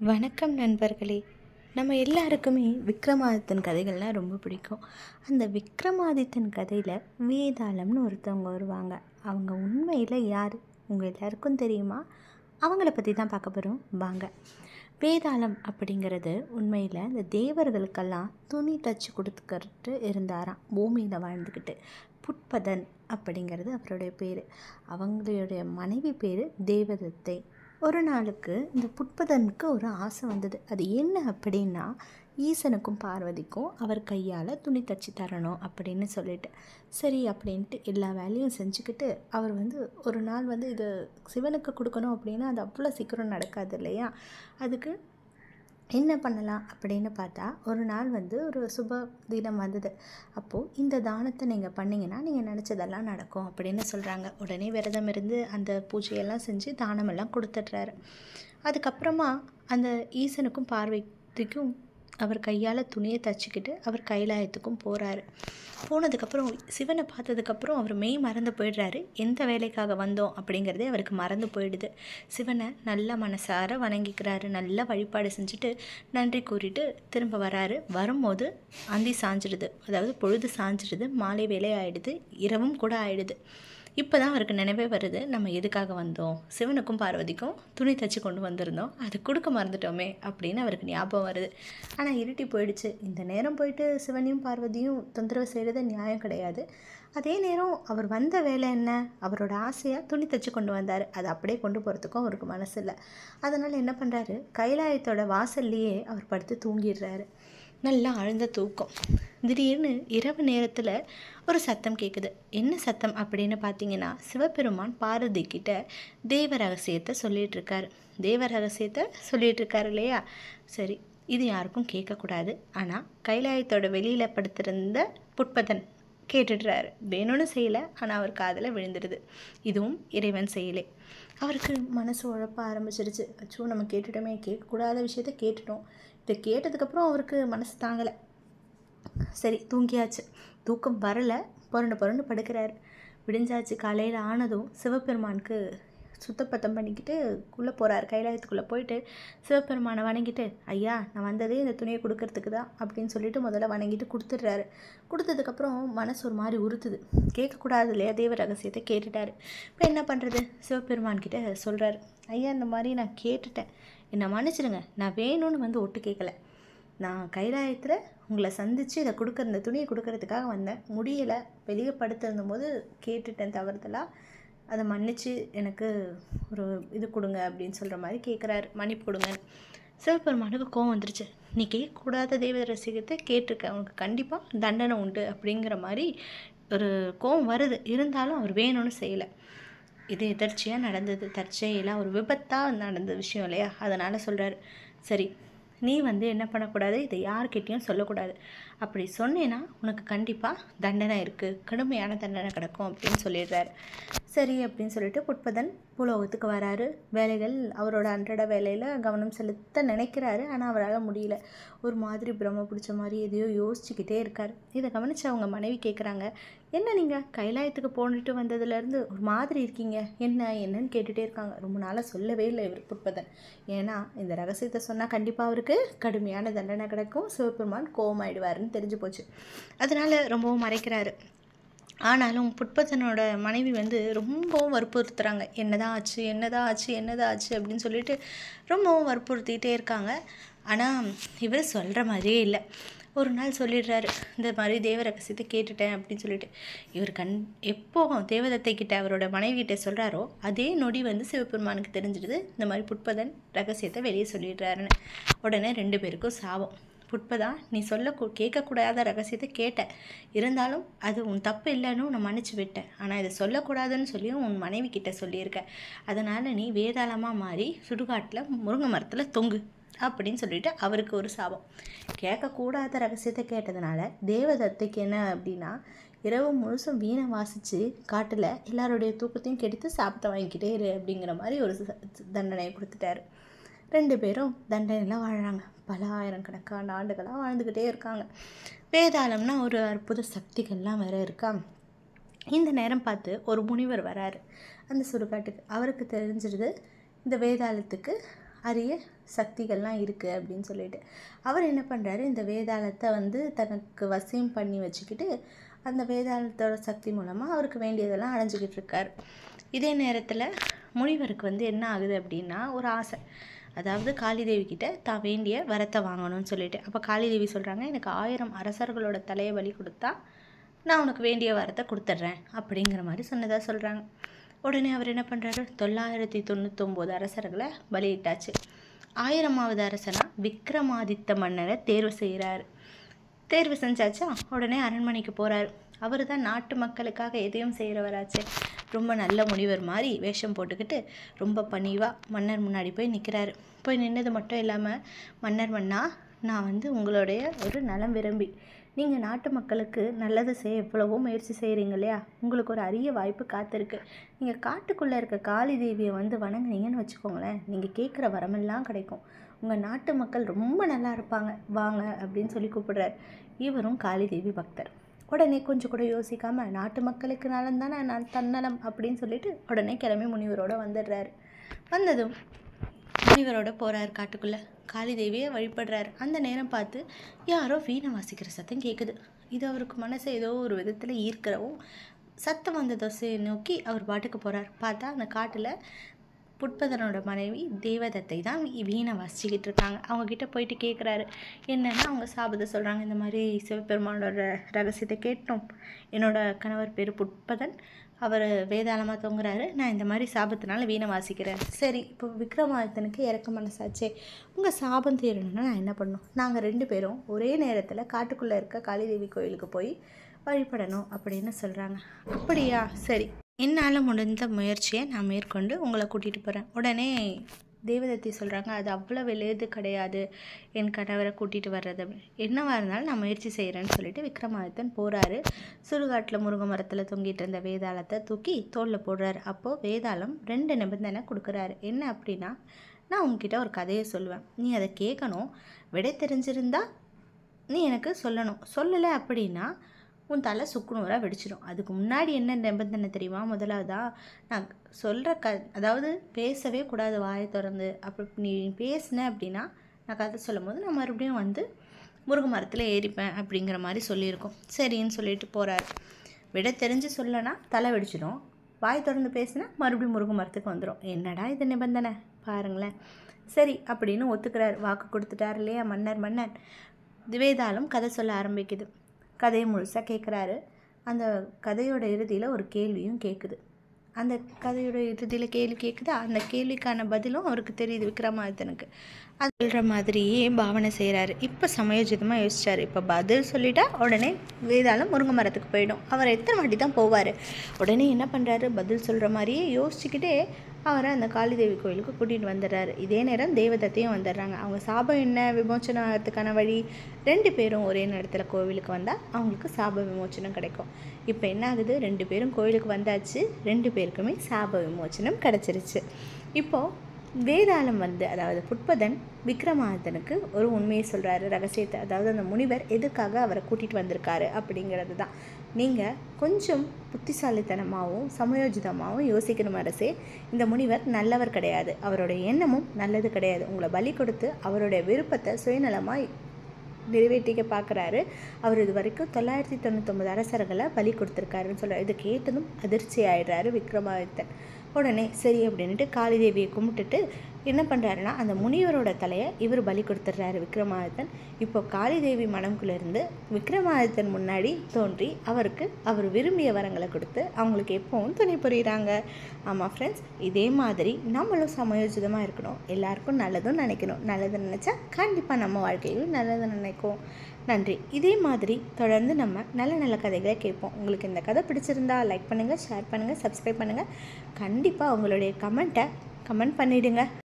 வணக்கம் நண்பர்களே. நம்ம எல்லாருக்குமே விக்ரமாதித்தன் கதைகள்லாம் ரொம்ப பிடிக்கும். அந்த விக்ரமாதித்தன் கதையில் வேதாளம்னு ஒருத்தவங்க வருவாங்க. அவங்க உண்மையில் யார் உங்கள் எல்லாருக்கும் தெரியுமா? அவங்கள பற்றி தான் பார்க்க போகிறோம், வாங்க. வேதாளம் அப்படிங்கிறது உண்மையில் இந்த தேவர்களுக்கெல்லாம் துணி தச்சு கொடுத்துக்கிட்டு இருந்தாராம், பூமியில் வாழ்ந்துக்கிட்டு. புட்பதன் அப்படிங்கிறது அவருடைய பேர். அவங்களுடைய மனைவி பேர் தேவதத்தை. ஒரு நாளுக்கு இந்த புட்பதனுக்கு ஒரு ஆசை வந்தது. அது என்ன அப்படின்னா, ஈசனுக்கும் பார்வதிக்கும் அவர் கையால் துணி தச்சு தரணும் அப்படின்னு சொல்லிட்டு, சரி அப்படின்ட்டு எல்லா வேலையும் செஞ்சுக்கிட்டு அவர் ஒரு நாள் இது சிவனுக்கு கொடுக்கணும் அப்படின்னா அது அவ்வளோ சீக்கிரம் நடக்காது இல்லையா? அதுக்கு என்ன பண்ணலாம் அப்படின்னு பார்த்தா, ஒரு நாள் ஒரு சுப தினம் வந்தது. அப்போது இந்த தானத்தை நீங்கள் பண்ணிங்கன்னா நீங்கள் நினச்சதெல்லாம் நடக்கும் அப்படின்னு சொல்கிறாங்க. உடனே விரதம் இருந்து அந்த பூஜையெல்லாம் செஞ்சு தானமெல்லாம் கொடுத்துட்றாரு. அதுக்கப்புறமா அந்த ஈசனுக்கும் பார்வதிக்கும் அவர் கையால் துணியை தச்சுக்கிட்டு அவர் கைலாயத்துக்கும் போகிறாரு. போனதுக்கப்புறம் சிவனை பார்த்ததுக்கப்புறம் அவர் மெய் மறந்து போயிடுறாரு. எந்த வேலைக்காக வந்தோம் அப்படிங்கிறதே அவருக்கு மறந்து போயிடுது. சிவனை நல்ல மனசார வணங்கிக்கிறாரு. நல்ல வழிபாடு செஞ்சுட்டு நன்றி கூறிட்டு திரும்ப வராரு. வரும்போது அந்தி சாஞ்சிடுது, அதாவது பொழுது சாஞ்சிடுது, மாலை வேலை ஆகிடுது, இரவும் கூட ஆகிடுது. இப்போ தான் அவருக்கு நினைவே வருது, நம்ம எதுக்காக வந்தோம், சிவனுக்கும் பார்வதிக்கும் துணி தச்சு கொண்டு வந்திருந்தோம், அது கொடுக்க மறந்துட்டோமே அப்படின்னு அவருக்கு ஞாபகம் வருது. ஆனால் இருட்டி போயிடுச்சு. இந்த நேரம் போயிட்டு சிவனையும் பார்வதியும் தொந்தரவு செய்கிறது நியாயம் கிடையாது. அதே நேரம் அவர் வந்த வேலை என்ன, அவரோட ஆசையாக துணி தச்சு கொண்டு வந்தார். அதை அப்படியே கொண்டு போகிறதுக்கும் அவருக்கு மனசு இல்லை. அதனால் என்ன பண்ணுறாரு, கைலாயத்தோட வாசல்லையே அவர் படுத்து தூங்கிடுறாரு. நல்லா ஆழ்ந்த தூக்கம். திடீர்னு இரவு நேரத்தில் ஒரு சத்தம் கேட்குது. என்ன சத்தம் அப்படின்னு பார்த்தீங்கன்னா, சிவபெருமான் பார்வதி கிட்ட தேவ ரகசியத்தை சொல்லிகிட்ருக்காரு. தேவ ரகசியத்தை சொல்லிகிட்ருக்காரு இல்லையா? சரி, இது யாருக்கும் கேட்கக்கூடாது. ஆனால் கைலாயத்தோட வெளியில் படுத்திருந்த புட்பதன் கேட்டுடுறாரு. வேணும்னு செய்யலை, ஆனால் அவர் காதில் விழுந்துடுது. இதுவும் இறைவன் செய்யலை. அவருக்கு மனசு உழப்ப ஆரம்பிச்சிருச்சு. அச்சோ, நம்ம கேட்டுட்டோமே, கேட்கக்கூடாத விஷயத்த கேட்டுட்டோம். இதை கேட்டதுக்கப்புறம் அவருக்கு மனசு தாங்கலை. சரி, தூங்கியாச்சு. தூக்கம் வரலை, புரண்டு படுக்கிறாரு. விடிஞ்சாச்சு. காலையில் ஆனதும் சிவபெருமானுக்கு சுத்தப்பத்தம் பண்ணிக்கிட்டு உள்ளே போகிறார். கைலாயத்துக்குள்ளே போயிட்டு சிவபெருமானை வணங்கிட்டு, ஐயா, நான் வந்ததே இந்த துணியை கொடுக்கறதுக்கு தான் அப்படின்னு சொல்லிட்டு முதல்ல வணங்கிட்டு கொடுத்துட்றாரு. கொடுத்ததுக்கப்புறம் மனசு ஒரு மாதிரி உறுத்துது. கேட்கக்கூடாது இல்லையா, தேவ ரகசியத்தை கேட்டுட்டாரு. இப்போ என்ன பண்ணுறது, சிவபெருமான்கிட்ட சொல்கிறார், ஐயா, இந்த மாதிரி நான் கேட்டுட்டேன், என்னை மன்னிச்சிடுங்க, நான் வேணும்னு ஒட்டு கேட்கலை. நான் கைலாயத்தில் உங்களை சந்தித்து இதை இந்த துணியை கொடுக்கறதுக்காக வந்தேன். முடியலை, வெளியே படுத்திருந்தும் போது கேட்டுட்டேன் தவறுதலாக, அதை மன்னித்து எனக்கு ஒரு இது கொடுங்க அப்படின்னு சொல்கிற மாதிரி கேட்குறாரு, மன்னிப்பு கொடுங்கன்னு. சிவபெருமானுக்கு கோவம் வந்துருச்சு. நீ கேட்கக்கூடாத தெய்வ ரசிகத்தை கேட்டிருக்க, உனக்கு கண்டிப்பாக தண்டனை உண்டு அப்படிங்கிற மாதிரி ஒரு கோவம் வருது. இருந்தாலும் அவர் வேணும்னு செய்யலை. இது எதர்ச்சியாக நடந்தது, தற்செயலாக ஒரு விபத்தாக நடந்த விஷயம் இல்லையா? அதனால் சொல்கிறாரு, சரி, நீ என்ன பண்ணக்கூடாது, இதை யார்கிட்டையும் சொல்லக்கூடாது. அப்படி சொன்னேன்னா உனக்கு கண்டிப்பாக தண்டனை இருக்குது, கடுமையான தண்டனை கிடக்கும் அப்படின்னு சொல்லிடுறாரு. சரி அப்படின்னு சொல்லிட்டு புட்பதன் பூலோகத்துக்கு வராரு. வேலைகள், அவரோட அன்றாட வேலையில் கவனம் செலுத்த நினைக்கிறாரு. ஆனால் அவரால் முடியல. ஒரு மாதிரி பிரம்ம பிடிச்ச மாதிரி எதையோ யோசிச்சுக்கிட்டே இருக்கார். இதை கவனித்து அவங்க மனைவி கேட்குறாங்க, என்ன நீங்கள் கைலாயத்துக்கு போட்டுட்டு வந்ததுலேருந்து ஒரு மாதிரி இருக்கீங்க, என்னன்னு கேட்டுகிட்டே இருக்காங்க. ரொம்ப நாளாக சொல்லவே இல்லை இவர் புட்பதன். ஏன்னா இந்த ரகசியத்தை சொன்னால் கண்டிப்பாக அவருக்கு கடுமையான தண்டனை கிடைக்கும், சிவபெருமான் கோவமாயிடுவாருன்னு தெரிஞ்சு போச்சு. அதனால் ரொம்பவும் மறைக்கிறாரு. ஆனாலும் புட்பதனோட மனைவி ரொம்பவும் வற்புறுத்துறாங்க, என்னதான் ஆச்சு அப்படின்னு சொல்லிட்டு ரொம்பவும் வற்புறுத்திகிட்டே இருக்காங்க. ஆனால் இவர் சொல்கிற மாதிரியே இல்லை. ஒரு நாள் சொல்லிடுறாரு, இந்த மாதிரி தேவ ரகசியத்தை கேட்டுட்டேன் அப்படின்னு சொல்லிட்டு. இவர் எப்போ தேவதத்தை கிட்ட அவரோட மனைவி கிட்ட சொல்கிறாரோ அதே நொடி சிவபெருமானுக்கு தெரிஞ்சிடுது இந்த மாதிரி புட்பதன் ரகசியத்தை வெளியே சொல்லிடுறாருன்னு. உடனே 2 பேருக்கும் சாபம். புட்பதா, நீ கேட்கக்கூடாத ரகசியத்தை கேட்ட, இருந்தாலும் அது உன் தப்பு இல்லைன்னு நான் மன்னிச்சு விட்டேன். ஆனால் இதை சொல்லக்கூடாதுன்னு சொல்லியும் உன் மனைவி கிட்ட சொல்லியிருக்க. அதனால் நீ வேதாளமாக மாறி சுடுகாட்டில் முருங்கை மரத்தில் தொங்கு அப்படின்னு சொல்லிட்டு அவருக்கு ஒரு சாபம். கேட்கக்கூடாத ரகசியத்தை கேட்டதுனால தேவதத்தைக்கு என்ன அப்படின்னா, இரவு முழுசும் வீணை வாசித்து காட்டில் எல்லாருடைய தூக்கத்தையும் கெடுத்து சாப்பிட்ட வாங்கிக்கிட்டே இரு அப்படிங்கிற மாதிரி ஒரு தண்டனையை கொடுத்துட்டாரு. 2 பேரும் தண்டனையில் வாழ்கிறாங்க. பல ஆயிரக்கணக்கான ஆண்டுகளாக வாழ்ந்துக்கிட்டே இருக்காங்க. வேதாளம்னா ஒரு அற்புத சக்திகள்லாம் வேறு இருக்கா. இந்த நேரம் பார்த்து ஒரு முனிவர் வராரு அந்த சுடுகாட்டுக்கு. அவருக்கு தெரிஞ்சிடுது இந்த வேதாளத்துக்கு அரிய சக்திகள்லாம் இருக்குது அப்படின்னு சொல்லிட்டு அவர் என்ன பண்ணுறாரு, இந்த வேதாளத்தை வந்து தனக்கு வசியம் பண்ணி வச்சுக்கிட்டு அந்த வேதாளத்தோட சக்தி மூலமாக அவருக்கு வேண்டியதெல்லாம் அடைஞ்சிக்கிட்டு இருக்கார். இதே நேரத்தில் முனிவருக்கு வந்து என்ன ஆகுது அப்படின்னா ஒரு ஆசை, அதாவது காளிதேவி கிட்ட தான் வேண்டிய வரத்தை வாங்கணும்னு சொல்லிட்டு. அப்போ காளிதேவி சொல்கிறாங்க, எனக்கு 1000 அரசர்களோட தலையை பலி கொடுத்தா நான் உனக்கு வேண்டிய வரத்தை கொடுத்துட்றேன் அப்படிங்கிற மாதிரி சொன்னதாக சொல்கிறாங்க. உடனே அவர் என்ன பண்ணுறாரு, 999 அரசர்களை பலியிட்டாச்சு. 1000வது அரசனா விக்ரமாதித்த மன்னரை தேர்வு செய்கிறாரு. தேர்வு செஞ்சாச்சா, உடனே அரண்மனைக்கு போகிறாரு. அவர் தான் நாட்டு மக்களுக்காக எதையும் செய்கிறவராச்சு. ரொம்ப நல்ல முனிவர் மாதிரி வேஷம் போட்டுக்கிட்டு ரொம்ப பணிவாக மன்னர் முன்னாடி போய் நிற்கிறாரு. போய் நின்னது மட்டும் இல்லாமல், மன்னர் மன்னா, நான் வந்து உங்களுடைய ஒரு நலம் விரும்பி, நீங்கள் நாட்டு மக்களுக்கு நல்லது செய்ய எவ்வளவோ முயற்சி செய்கிறீங்க இல்லையா, உங்களுக்கு ஒரு அரிய வாய்ப்பு காத்திருக்கு. நீங்கள் காட்டுக்குள்ளே இருக்க காளி தேவியை வந்து வணங்குனீங்கன்னு வச்சுக்கோங்களேன், நீங்கள் கேட்குற வரமெல்லாம் கிடைக்கும். உங்கள் நாட்டு மக்கள் ரொம்ப நல்லா இருப்பாங்க, வாங்க அப்படின்னு சொல்லி கூப்பிடுறாரு. இவரும் காளி தேவி பக்தர். உடனே கொஞ்சம் கூட யோசிக்காமல், நாட்டு மக்களுக்கு நலம் தானே நான் தன்னலம் அப்படின்னு சொல்லிட்டு உடனே கிளம்பி முனிவரோடு வந்துடுறாரு. வந்ததும் முனிவரோட போகிறார் காட்டுக்குள்ளே, காளி தேவியை வழிபடுறாரு. அந்த நேரம் பார்த்து யாரோ வீணை வாசிக்கிற சத்தம் கேட்குது. இது அவருக்கு மனசை ஏதோ ஒரு விதத்தில் ஈர்க்கிறவும் சத்தம் வந்த தோசையை நோக்கி அவர் பாட்டுக்கு போகிறார். பார்த்தா அந்த காட்டில் புட்பதனோட மனைவி தேவதத்தை தான் வீணை வாசிச்சுக்கிட்டு இருக்காங்க. அவங்கக்கிட்ட போயிட்டு கேட்குறாரு. என்னென்னா அவங்க சாபத்தை சொல்கிறாங்க, இந்த மாதிரி சிவபெருமானோட ரகசியத்தை கேட்டோம், என்னோட கணவர் பேர் புட்பதன், அவர் வேதாளமாக தொங்குறாரு, நான் இந்த மாதிரி சாபத்தினால வீணை வாசிக்கிறேன். சரி, இப்போ விக்ரமாதித்தனுக்கு இறக்க மனசாச்சே, உங்கள் சாபம் தீரணும்னா நான் என்ன பண்ணணும், நாங்கள் 2 பேரும் ஒரே நேரத்தில் காட்டுக்குள்ளே இருக்க காளிதேவி கோயிலுக்கு போய் வழிபடணும் அப்படின்னு சொல்கிறாங்க. அப்படியா, சரி, என்னால் முடிந்த முயற்சியை நான் மேற்கொண்டு உங்களை கூட்டிகிட்டு போகிறேன். உடனே தேவதத்தி சொல்கிறாங்க, அது அவ்வளோ வெளியது கிடையாது என் கணவரை கூட்டிகிட்டு வர்றது, என்னவாக இருந்தாலும் நான் முயற்சி செய்கிறேன்னு சொல்லிட்டு விக்ரமாதித்தன் போகிறாரு. சுடுகாட்டில் முருங்கை மரத்தில் தொங்கிட்டு இருந்த வேதாளத்தை தூக்கி தோளில் போடுறாரு. அப்போது வேதாளம் 2 நிபந்தனை கொடுக்குறாரு. என்ன அப்படின்னா, நான் உங்ககிட்ட ஒரு கதையை சொல்லுவேன், நீ அதை கேட்கணும், விடை தெரிஞ்சிருந்தா நீ எனக்கு சொல்லணும், சொல்லலை அப்படின்னா உன் தலை சுக்குநூறாக வெடிச்சிடும். அதுக்கு முன்னாடி என்ன நிபந்தனை தெரியுமா, முதலாவதா நான் சொல்கிற அதாவது பேசவே கூடாது வாயை திறந்து. அப்போ நீ பேசின அப்படின்னா நான் கதை சொல்லும் போது நான் மறுபடியும் வந்து முருங்கை மரத்தில் ஏறிப்பேன் அப்படிங்கிற மாதிரி சொல்லியிருக்கோம். சரின்னு சொல்லிட்டு போகிறாரு. விட தெரிஞ்சு சொல்லனா தலை வெடிச்சிடும், வாய் திறந்து பேசினா மறுபடியும் முருங்கை மரத்துக்கு வந்துடும். என்னடா இது நிபந்தனை பாருங்களேன். சரி அப்படின்னு ஒத்துக்கிறார், வாக்கு கொடுத்துட்டார் இல்லையா மன்னன். வேதாளம் கதை சொல்ல ஆரம்பிக்குது. கதையை முழுசாக கேட்குறாரு. அந்த கதையோட இறுதியில் ஒரு கேள்வியும் கேட்குது. அந்த கதையோட இறுதியில் கேள்வி கேட்குதா, அந்த கேள்விக்கான பதிலும் அவருக்கு தெரியுது விக்ரமாதித்தனுக்கு. அது சொல்கிற மாதிரியே பாவனை செய்கிறாரு. இப்போ சமயோஜிதமாக யோசிச்சார். இப்போ பதில் சொல்லிட்டா உடனே வேதாளம் முருங்கை மரத்துக்கு போயிடும். அவர் எத்தனை வாட்டி தான் போவார். உடனே என்ன பண்ணுறாரு, பதில் சொல்கிற மாதிரியே யோசிச்சுக்கிட்டே அவரை அந்த காளிதேவி கோயிலுக்கு கூட்டிகிட்டு வந்துடுறாரு. இதே நேரம் தேவதத்தையும் வந்துடுறாங்க. அவங்க சாபம் என்ன விமோச்சனம் ஆகிறதுக்கான வழி, 2 பேரும் ஒரே நேரத்தில் கோவிலுக்கு வந்தால் அவங்களுக்கு சாப விமோச்சனம் கிடைக்கும். இப்போ என்ன ஆகுது, 2 பேரும் கோயிலுக்கு வந்தாச்சு, 2 பேருக்குமே சாப விமோச்சனம் கிடச்சிருச்சு. இப்போது வேதாளம் வந்து, அதாவது புட்பதன் விக்ரமாதித்தனுக்கு ஒரு உண்மையை சொல்கிறாரு, ரகசியத்தை. அதாவது அந்த முனிவர் எதுக்காக அவரை கூட்டிகிட்டு வந்திருக்காரு அப்படிங்கிறது தான். நீங்கள் கொஞ்சம் புத்திசாலித்தனமாகவும் சமயோஜிதமாகவும் யோசிக்கணும் அரசே. இந்த முனிவர் நல்லவர் கிடையாது, அவருடைய எண்ணமும் நல்லது கிடையாது. உங்களை பலி கொடுத்து அவருடைய விருப்பத்தை சுயநலமாக நிறைவேற்றிக்க பார்க்குறாரு. அவர் இது வரைக்கும் 999 அரசர்களை பலி கொடுத்துருக்காருன்னு சொல்கிறார். இதை கேட்டதும் அதிர்ச்சி ஆயிடுறாரு விக்ரமாதித்தன். உடனே சரி அப்படின்ட்டு காளிதேவியை கும்பிட்டுட்டு என்ன பண்ணுறாருன்னா, அந்த முனிவரோட தலையை இவர் பலி கொடுத்துட்றாரு விக்ரமாதித்தன். இப்போ காளிதேவி மனம்குள்ளேருந்து விக்ரமாதித்தன் முன்னாடி தோன்றி அவருக்கு அவர் விரும்பிய வரங்களை கொடுத்து அவங்களுக்கு எப்பவும் துணை புரிகிறாங்க. ஆமாம் ஃப்ரெண்ட்ஸ், இதே மாதிரி நம்மளும் சமயோஜிதமாக இருக்கணும், எல்லாருக்கும் நல்லதும் நினைக்கணும். நல்லது நினச்சா கண்டிப்பாக நம்ம வாழ்க்கையிலும் நல்லது நினைக்கும். நன்றி. இதே மாதிரி தொடர்ந்து நம்ம நல்ல நல்ல கதைகளை கேட்போம். உங்களுக்கு இந்த கதை பிடிச்சிருந்தா லைக் பண்ணுங்கள், ஷேர் பண்ணுங்கள், சப்ஸ்கிரைப் பண்ணுங்கள். கண்டிப்பாக உங்களுடைய கமெண்ட் பண்ணிவிடுங்க.